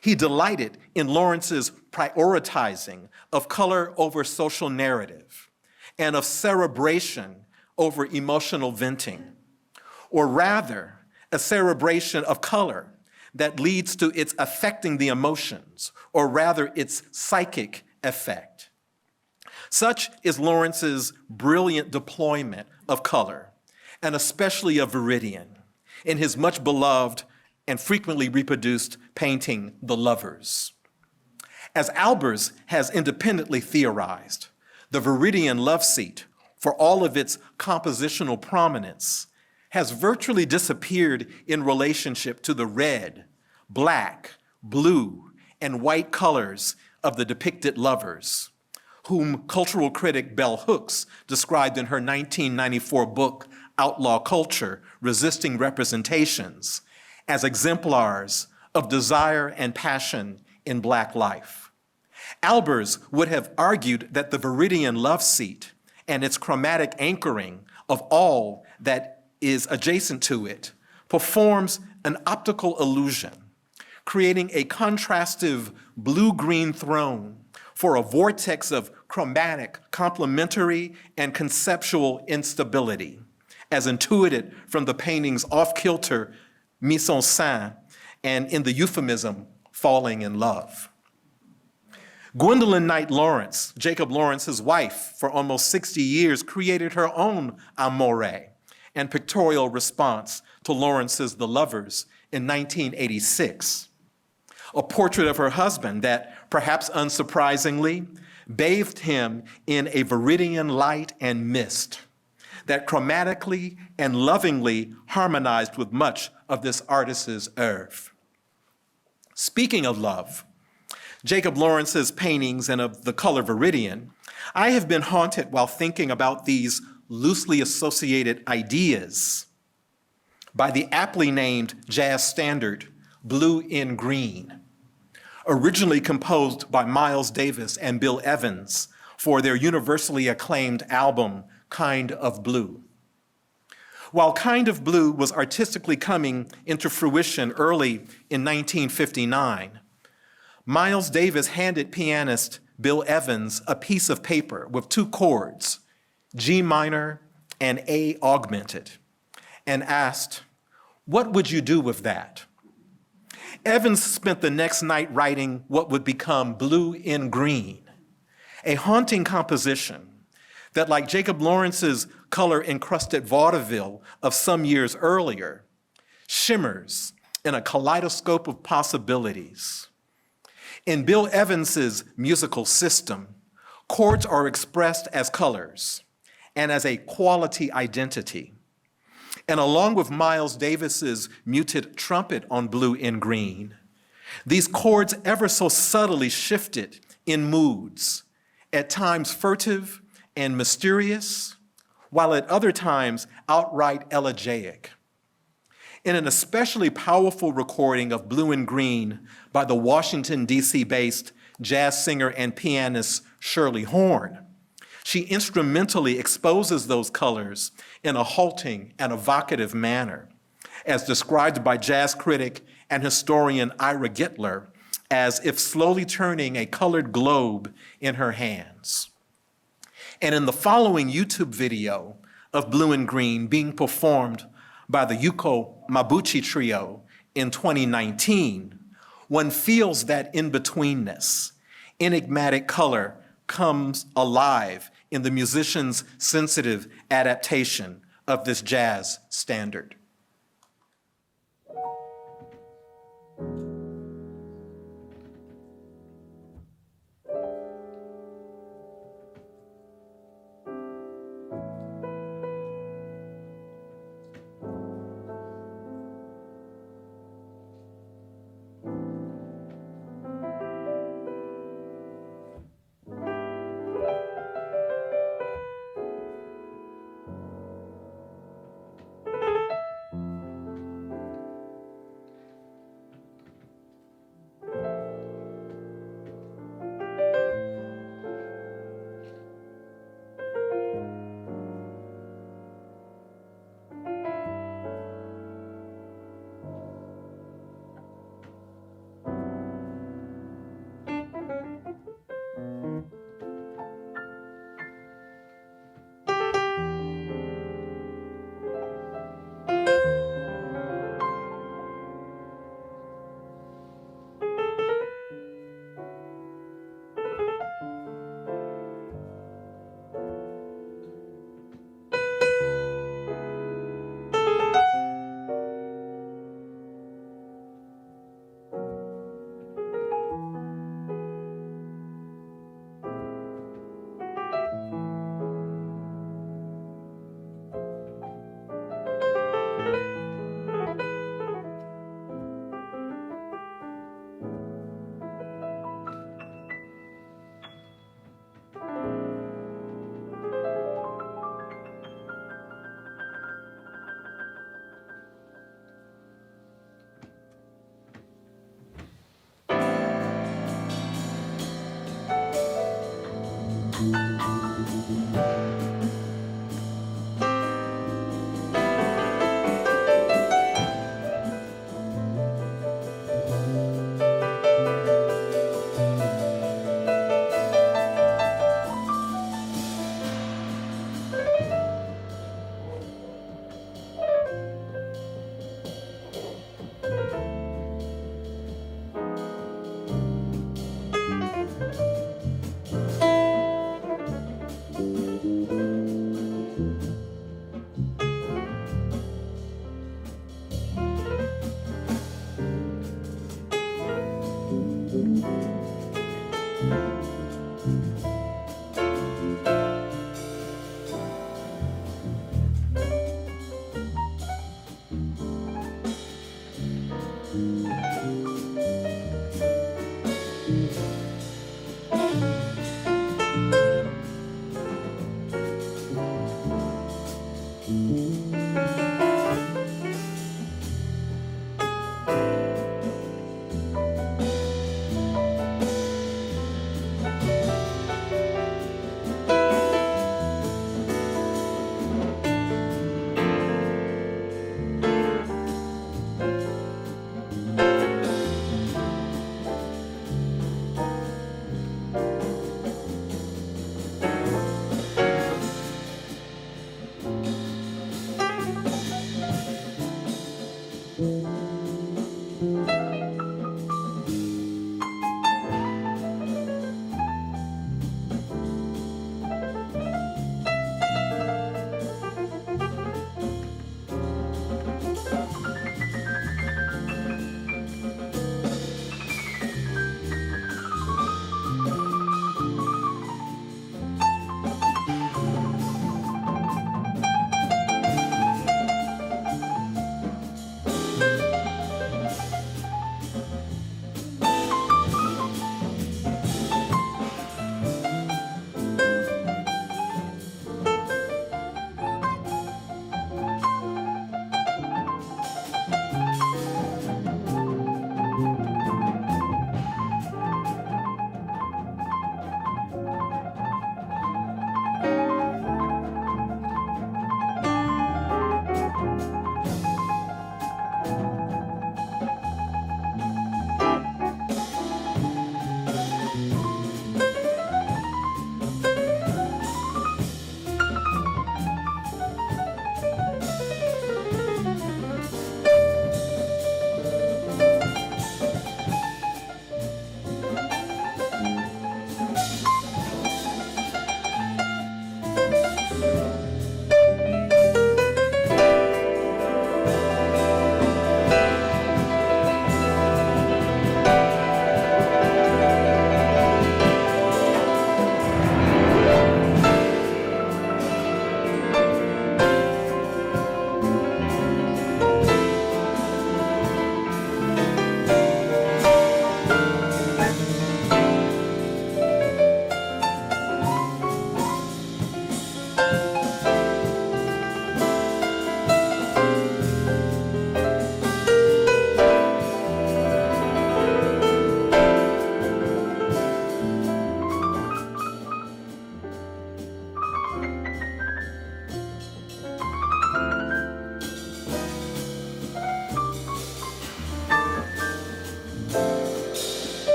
He delighted in Lawrence's prioritizing of color over social narrative and of cerebration over emotional venting, or rather, a cerebration of color that leads to its affecting the emotions, or rather its psychic effect. Such is Lawrence's brilliant deployment of color, and especially of viridian, in his much beloved and frequently reproduced painting, The Lovers. As Albers has independently theorized, the viridian love seat, for all of its compositional prominence, has virtually disappeared in relationship to the red, black, blue, and white colors of the depicted lovers, whom cultural critic Bell Hooks described in her 1994 book, Outlaw Culture: Resisting Representations, as exemplars of desire and passion in Black life. Albers would have argued that the viridian love seat and its chromatic anchoring of all that is adjacent to it performs an optical illusion, creating a contrastive blue-green throne for a vortex of chromatic, complementary, and conceptual instability, as intuited from the painting's off-kilter mise-en-scène and in the euphemism, falling in love. Gwendolyn Knight Lawrence, Jacob Lawrence's wife for almost 60 years, created her own amore and pictorial response to Lawrence's The Lovers in 1986. A portrait of her husband that, perhaps unsurprisingly, bathed him in a viridian light and mist that chromatically and lovingly harmonized with much of this artist's oeuvre. Speaking of love, Jacob Lawrence's paintings and of the color viridian, I have been haunted while thinking about these loosely associated ideas by the aptly named jazz standard, Blue in Green, originally composed by Miles Davis and Bill Evans for their universally acclaimed album, Kind of Blue. While Kind of Blue was artistically coming into fruition early in 1959, Miles Davis handed pianist Bill Evans a piece of paper with two chords, G minor and A augmented, and asked, "What would you do with that?" Evans spent the next night writing what would become Blue in Green, a haunting composition that, like Jacob Lawrence's color-encrusted vaudeville of some years earlier, shimmers in a kaleidoscope of possibilities. In Bill Evans's musical system, chords are expressed as colors and as a quality identity. And along with Miles Davis's muted trumpet on Blue in Green, these chords ever so subtly shifted in moods, at times furtive and mysterious, while at other times outright elegiac. In an especially powerful recording of Blue and Green by the Washington, D.C.-based jazz singer and pianist Shirley Horn, she instrumentally exposes those colors in a halting and evocative manner, as described by jazz critic and historian Ira Gitler as if slowly turning a colored globe in her hands. And in the following YouTube video of Blue and Green being performed by the Yuko Mabuchi Trio in 2019, one feels that in-betweenness, enigmatic color comes alive in the musician's sensitive adaptation of this jazz standard.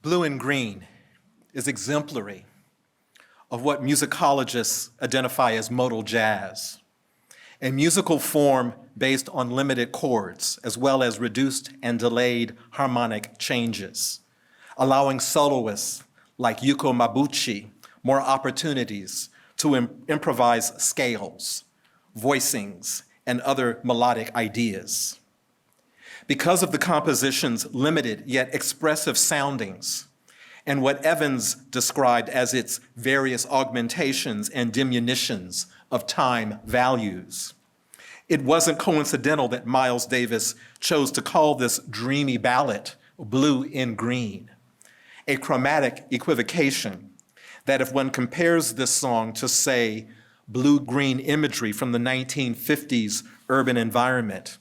Blue and green is exemplary of what musicologists identify as modal jazz, a musical form based on limited chords, as well as reduced and delayed harmonic changes, allowing soloists like Yuko Mabuchi more opportunities to improvise scales, voicings, and other melodic ideas. Because of the composition's limited yet expressive soundings, and what Evans described as its various augmentations and diminutions of time values, it wasn't coincidental that Miles Davis chose to call this dreamy ballad Blue in Green, a chromatic equivocation that if one compares this song to, say, blue-green imagery from the 1950s urban environment,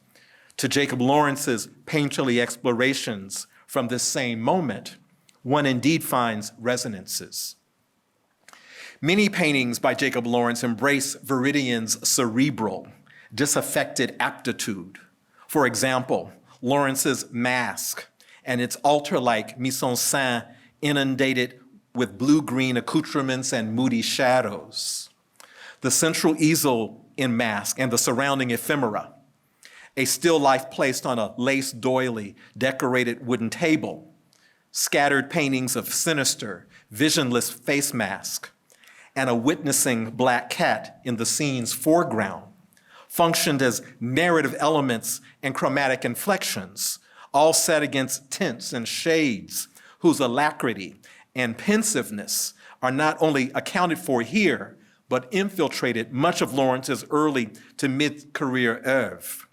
to Jacob Lawrence's painterly explorations from this same moment, one indeed finds resonances. Many paintings by Jacob Lawrence embrace Viridian's cerebral, disaffected aptitude. For example, Lawrence's Mask and its altar-like mise-en-scène inundated with blue-green accoutrements and moody shadows. The central easel in Mask and the surrounding ephemera, a still life placed on a lace doily decorated wooden table, scattered paintings of sinister, visionless face mask, and a witnessing black cat in the scene's foreground functioned as narrative elements and chromatic inflections, all set against tints and shades whose alacrity and pensiveness are not only accounted for here, but infiltrated much of Lawrence's early to mid-career oeuvre.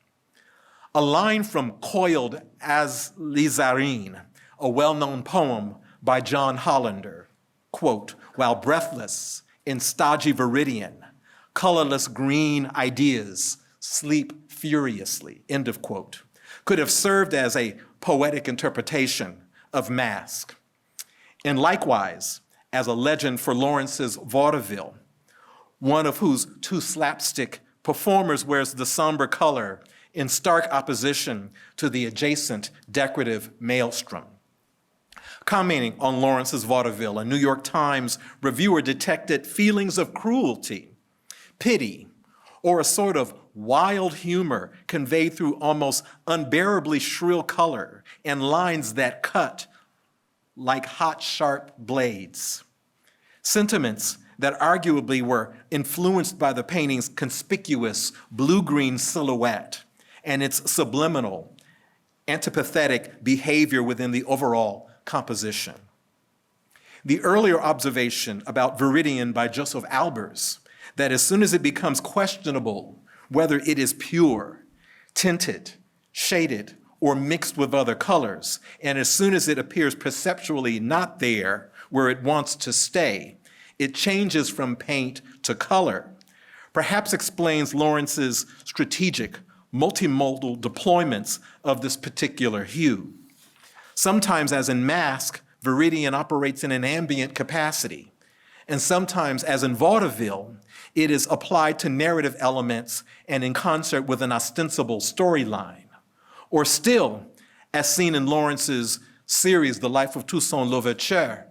A line from Coiled as Lizarine, a well-known poem by John Hollander, quote, "While breathless in stodgy Viridian, colorless green ideas sleep furiously," end of quote, could have served as a poetic interpretation of Mask. And likewise, as a legend for Lawrence's vaudeville, one of whose two slapstick performers wears the somber color in stark opposition to the adjacent decorative maelstrom. Commenting on Lawrence's vaudeville, a New York Times reviewer detected feelings of cruelty, pity, or a sort of wild humor conveyed through almost unbearably shrill color and lines that cut like hot, sharp blades. Sentiments that arguably were influenced by the painting's conspicuous blue-green silhouette and its subliminal, antipathetic behavior within the overall composition. The earlier observation about Viridian by Joseph Albers, that as soon as it becomes questionable whether it is pure, tinted, shaded, or mixed with other colors, and as soon as it appears perceptually not there where it wants to stay, it changes from paint to color, perhaps explains Lawrence's strategic, multimodal deployments of this particular hue. Sometimes, as in Mask, Viridian operates in an ambient capacity, and sometimes, as in vaudeville, it is applied to narrative elements and in concert with an ostensible storyline. Or still, as seen in Lawrence's series, The Life of Toussaint Louverture,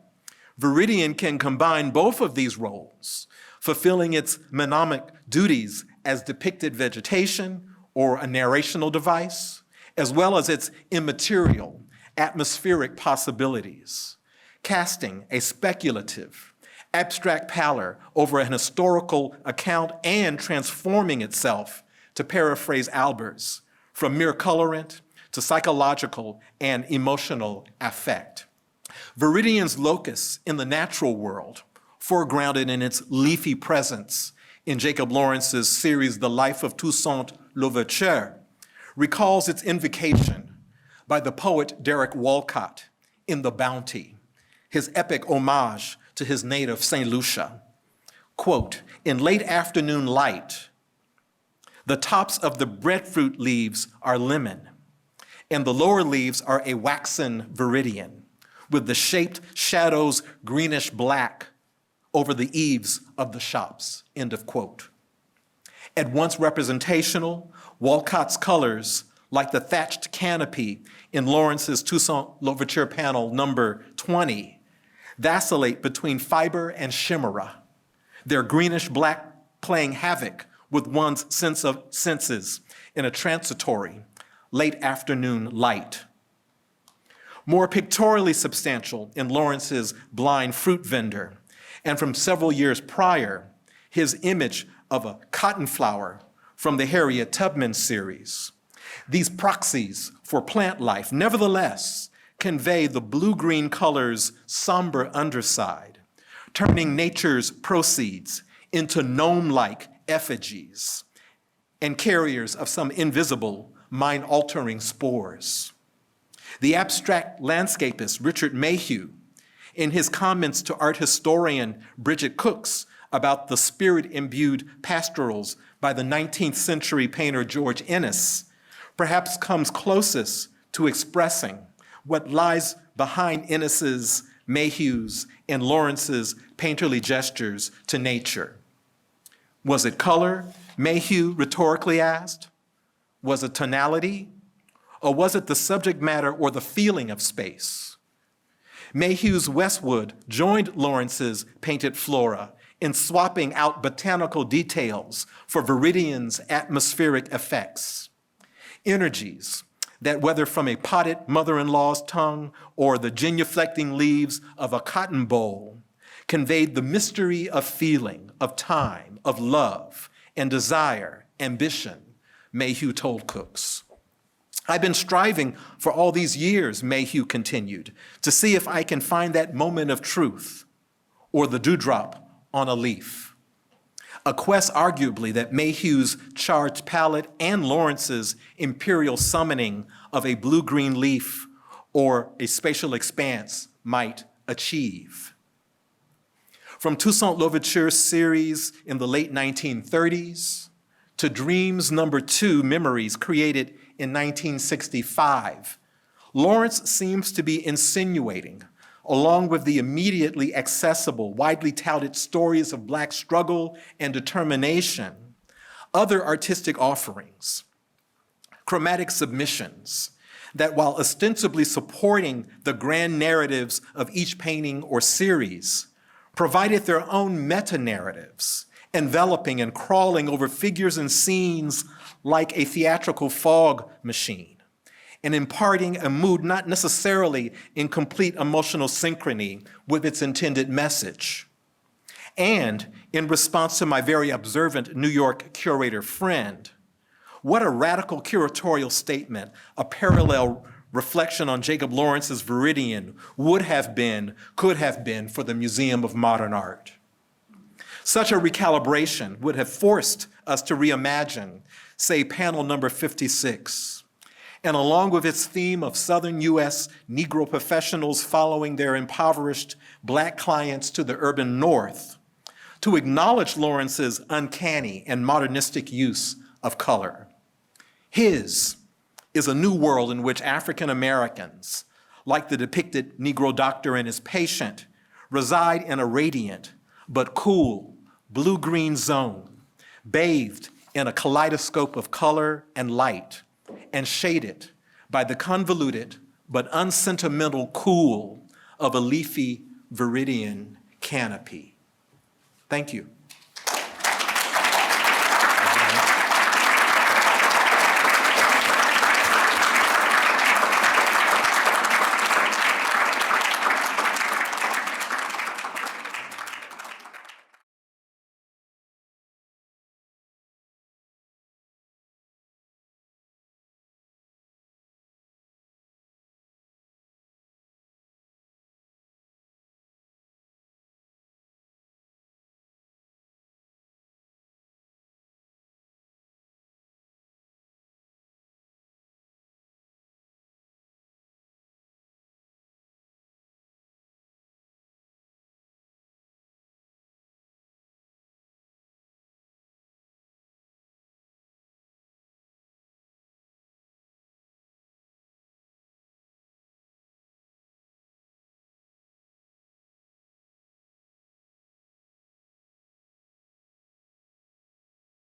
Viridian can combine both of these roles, fulfilling its mnemonic duties as depicted vegetation or a narrational device, as well as its immaterial, atmospheric possibilities, casting a speculative, abstract pallor over an historical account and transforming itself, to paraphrase Albers, from mere colorant to psychological and emotional affect. Viridian's locus in the natural world, foregrounded in its leafy presence in Jacob Lawrence's series, The Life of Toussaint Louverture, recalls its invocation by the poet Derek Walcott in The Bounty, his epic homage to his native St. Lucia. Quote, "In late afternoon light, the tops of the breadfruit leaves are lemon, and the lower leaves are a waxen Viridian, with the shaped shadows greenish black over the eaves of the shops," end of quote. At once representational, Walcott's colors like the thatched canopy in Lawrence's Toussaint Louverture panel number 20, vacillate between fiber and chimera, their greenish-black playing havoc with one's senses in a transitory, late afternoon light. More pictorially substantial in Lawrence's Blind Fruit Vendor, and from several years prior, his image of a cotton flower from the Harriet Tubman series. These proxies for plant life, nevertheless, convey the blue-green color's somber underside, turning nature's proceeds into gnome-like effigies and carriers of some invisible, mind-altering spores. The abstract landscapist Richard Mayhew, in his comments to art historian Bridget Cooks about the spirit-imbued pastorals by the 19th century painter George Ennis, perhaps comes closest to expressing what lies behind Ennis's, Mayhew's, and Lawrence's painterly gestures to nature. Was it color, Mayhew rhetorically asked? Was it tonality? Or was it the subject matter or the feeling of space? Mayhew's Westwood joined Lawrence's painted flora in swapping out botanical details for Viridian's atmospheric effects. Energies that, whether from a potted mother-in-law's tongue or the genuflecting leaves of a cotton boll, conveyed the mystery of feeling, of time, of love, and desire, ambition, Mayhew told Cooks. I've been striving for all these years, Mayhew continued, to see if I can find that moment of truth or the dewdrop on a leaf. A quest arguably that Mayhew's charged palette and Lawrence's imperial summoning of a blue-green leaf or a spatial expanse might achieve. From Toussaint Louverture's series in the late 1930s to Dreams No. 2 Memories created in 1965, Lawrence seems to be insinuating, along with the immediately accessible, widely touted stories of Black struggle and determination, other artistic offerings, chromatic submissions, that while ostensibly supporting the grand narratives of each painting or series, provided their own meta-narratives, enveloping and crawling over figures and scenes like a theatrical fog machine, and imparting a mood not necessarily in complete emotional synchrony with its intended message. And in response to my very observant New York curator friend, what a radical curatorial statement a parallel reflection on Jacob Lawrence's Viridian would have been, could have been for the Museum of Modern Art. Such a recalibration would have forced us to reimagine, say, panel number 56, and along with its theme of Southern U.S. Negro professionals following their impoverished Black clients to the urban North, to acknowledge Lawrence's uncanny and modernistic use of color. His is a new world in which African Americans, like the depicted Negro doctor and his patient, reside in a radiant but cool blue-green zone, bathed in a kaleidoscope of color and light, and shaded by the convoluted but unsentimental cool of a leafy Viridian canopy. Thank you.